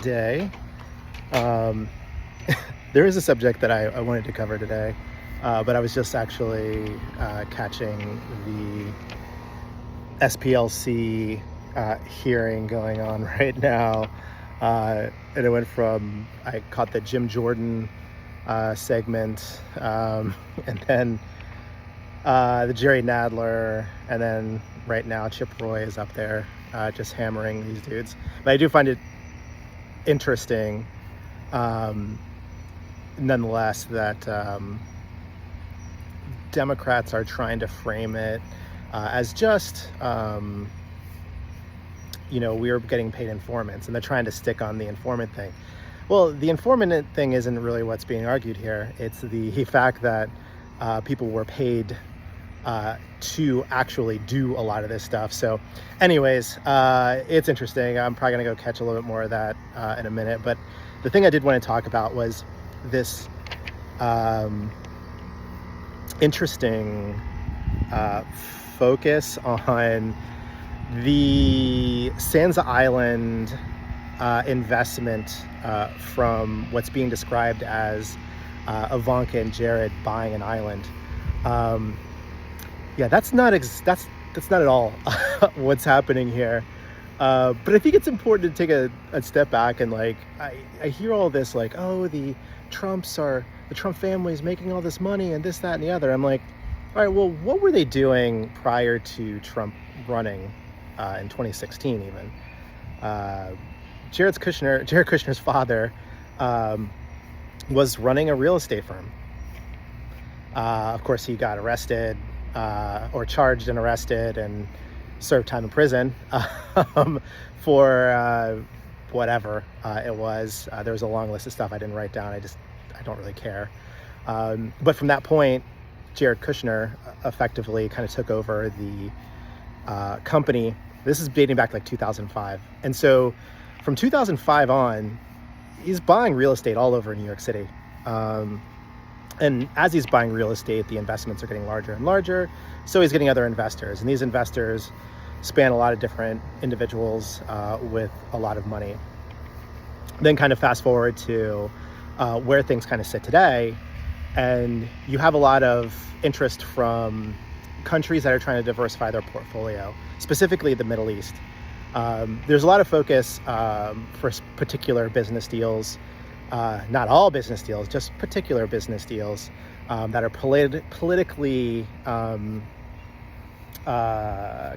day. There is a subject that I wanted to cover today, but I was just actually catching the SPLC hearing going on right now. And it went from, I caught the Jim Jordan segment, and then the Jerry Nadler, and then right now Chip Roy is up there just hammering these dudes. But I do find it interesting, nonetheless, that Democrats are trying to frame it as just, we're getting paid informants, and they're trying to stick on the informant thing. Well, the informant thing isn't really what's being argued here. It's the fact that people were paid to actually do a lot of this stuff. So anyways, it's interesting. I'm probably going to go catch a little bit more of that in a minute. But the thing I did want to talk about was this interesting focus on the Sanza Island investment from what's being described as Ivanka and Jared buying an island. That's not at all what's happening here. But I think it's important to take a step back and I hear all this the Trump family is making all this money and this, that, and the other. I'm like, all right, well, what were they doing prior to Trump running in 2016 even? Jared Kushner's father was running a real estate firm. Of course, he got arrested or charged and arrested and served time in prison for whatever it was. There was a long list of stuff I didn't write down. I don't really care. But from that point, Jared Kushner effectively kind of took over the company. This is dating back 2005. And so from 2005 on, he's buying real estate all over New York City. And as he's buying real estate, the investments are getting larger and larger. So he's getting other investors. And these investors span a lot of different individuals with a lot of money. Then kind of fast forward to where things kind of sit today. And you have a lot of interest from countries that are trying to diversify their portfolio, specifically the Middle East. There's a lot of focus for particular business deals, not all business deals, just particular business deals that are politically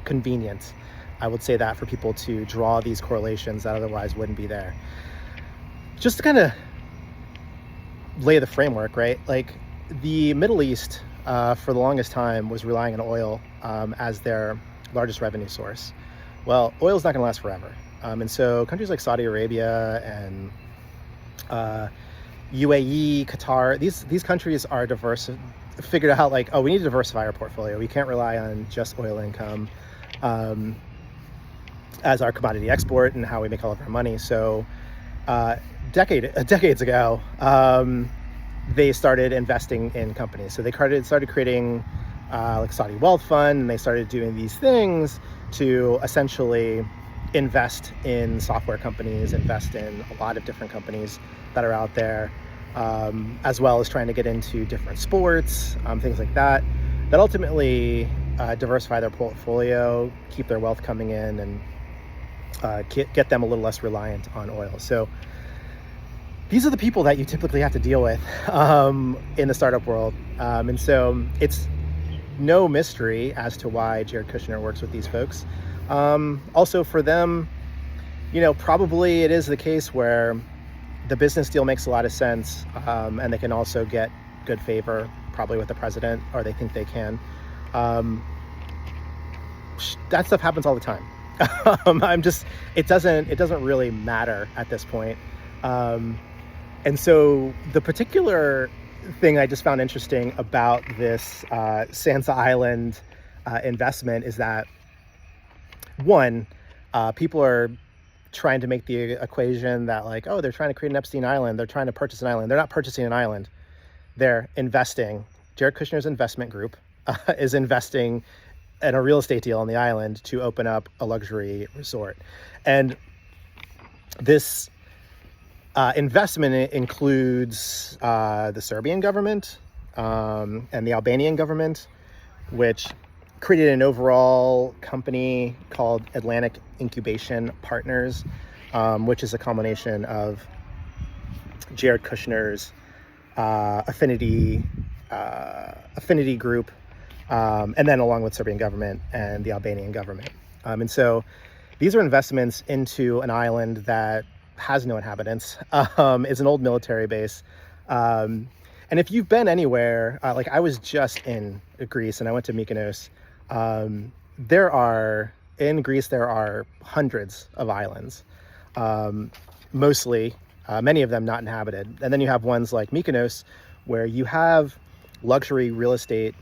convenient. I would say that for people to draw these correlations that otherwise wouldn't be there. Just to kind of lay the framework, right? The Middle East, for the longest time, was relying on oil as their largest revenue source. Well, oil's not going to last forever. And so countries like Saudi Arabia and UAE, Qatar, these countries are figured out we need to diversify our portfolio. We can't rely on just oil income as our commodity export and how we make all of our money. So decades ago, they started investing in companies. So they started creating Saudi Wealth Fund, and they started doing these things to essentially invest in software companies, invest in a lot of different companies that are out there, as well as trying to get into different sports, things like that ultimately diversify their portfolio, keep their wealth coming in, and get them a little less reliant on oil. So these are the people that you typically have to deal with in the startup world. And so it's no mystery as to why Jared Kushner works with these folks. Also for them, probably it is the case where the business deal makes a lot of sense, and they can also get good favor probably with the president, or they think they can. That stuff happens all the time. It doesn't really matter at this point. And so the particular thing I just found interesting about this Sanza Island investment is that, one, people are trying to make the equation that they're trying to create an Epstein Island, they're trying to purchase an island. They're not purchasing an island. They're investing. Jared Kushner's investment group is investing in a real estate deal on the island to open up a luxury resort. And This investment includes the Serbian government and the Albanian government, which created an overall company called Atlantic Incubation Partners, which is a combination of Jared Kushner's affinity group, and then along with Serbian government and the Albanian government. And so these are investments into an island that has no inhabitants. It's an old military base. And if you've been anywhere, like I was just in Greece and I went to Mykonos, in Greece, there are hundreds of islands, mostly, many of them not inhabited. And then you have ones like Mykonos, where you have luxury real estate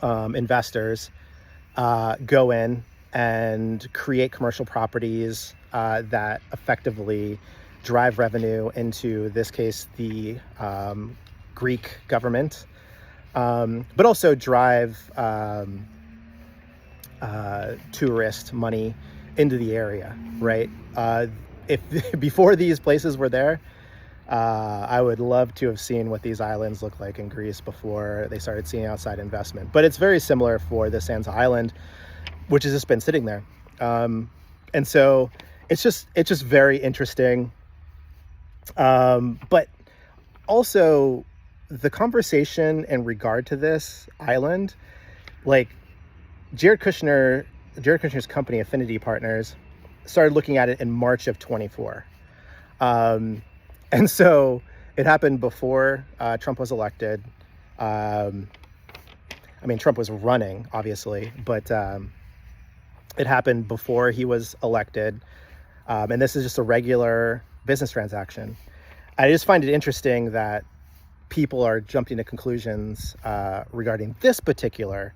investors go in and create commercial properties that effectively drive revenue into, this case, the Greek government, but also drive tourist money into the area, right? If before these places were there, I would love to have seen what these islands look like in Greece before they started seeing outside investment. But it's very similar for the Sanza Island, which has just been sitting there. And so it's just very interesting. But also the conversation in regard to this island, like Jared Kushner's company, Affinity Partners, started looking at it in March of 24. And so it happened before Trump was elected. I mean, Trump was running, obviously, but it happened before he was elected. And this is just a regular business transaction. I just find it interesting that people are jumping to conclusions regarding this particular,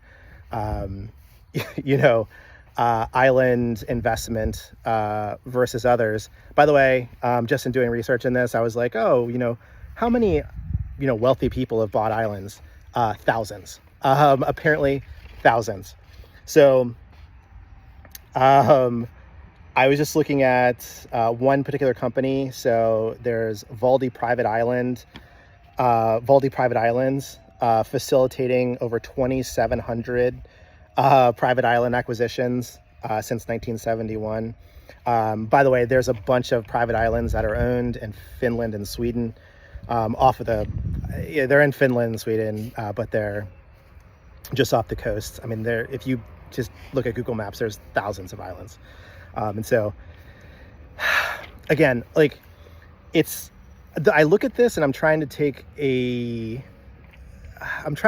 island investment versus others. By the way, just in doing research in this, I was like, how many, wealthy people have bought islands? Thousands. Apparently thousands. So I was just looking at one particular company. So there's Valdi Private Islands, facilitating over 2,700 private island acquisitions since 1971. By the way, there's a bunch of private islands that are owned in Finland and Sweden. They're in Finland and Sweden, but they're just off the coast. I mean, if you just look at Google Maps, there's thousands of islands. And so, again, like I look at this and I'm trying to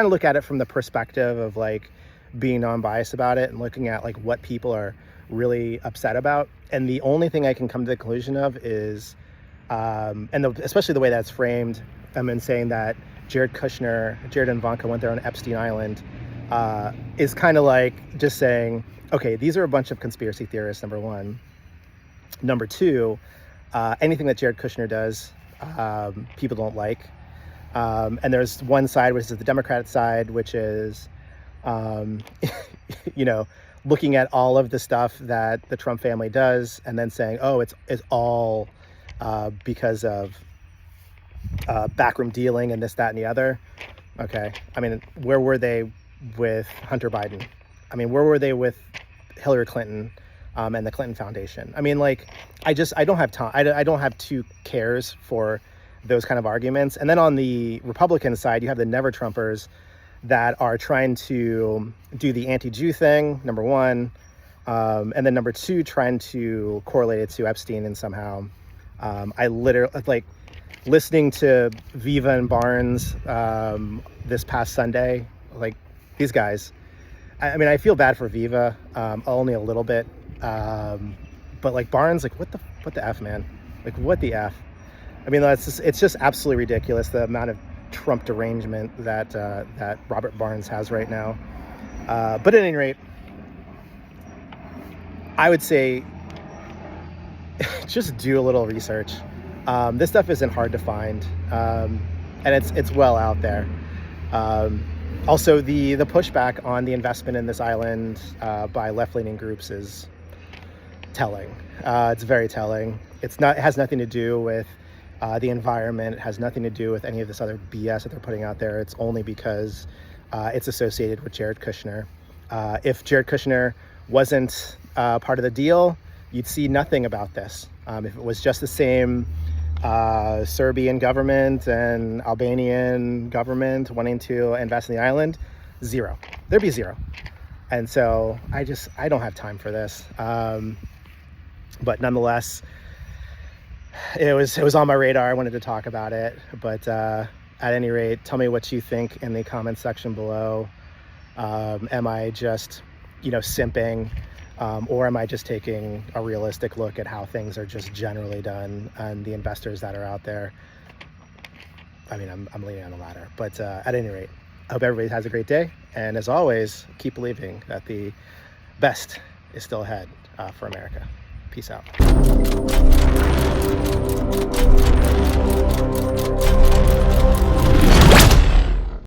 look at it from the perspective of like being non-biased about it and looking at like what people are really upset about. And the only thing I can come to the conclusion of is, especially the way that's framed, in saying that Jared and Ivanka went there on Epstein Island, is kind of like just saying, okay, these are a bunch of conspiracy theorists, number one. Number two, anything that Jared Kushner does, people don't like. And there's one side, which is the Democrat side, which is, looking at all of the stuff that the Trump family does and then saying, oh, it's all because of backroom dealing and this, that, and the other. Okay. I mean, where were they with Hunter Biden? I mean, where were they with Hillary Clinton and the Clinton Foundation? I mean, like, I don't have time. I don't have two cares for those kind of arguments. And then on the Republican side, you have the Never Trumpers that are trying to do the anti-Jew thing, number one. And then number two, trying to correlate it to Epstein and somehow. I literally, like, listening to Viva and Barnes this past Sunday, like, these guys, I mean, I feel bad for Viva, only a little bit. But like Barnes, like, what the F, man? Like, what the F? I mean, it's just absolutely ridiculous, the amount of Trump derangement that Robert Barnes has right now. But at any rate, I would say just do a little research. This stuff isn't hard to find, and it's well out there. Also, the pushback on the investment in this island by left-leaning groups is telling. It's very telling. It has nothing to do with the environment. It has nothing to do with any of this other BS that they're putting out there. It's only because it's associated with Jared Kushner. If Jared Kushner wasn't part of the deal, you'd see nothing about this. If it was just the same Serbian government and Albanian government wanting to invest in the island, zero. There'd be zero. And so I don't have time for this. But nonetheless, it was on my radar. I wanted to talk about it. But at any rate, tell me what you think in the comments section below. Am I just, simping? Or am I just taking a realistic look at how things are just generally done and the investors that are out there? I mean, I'm leaning on the latter. But at any rate, I hope everybody has a great day. And as always, keep believing that the best is still ahead for America. Peace out.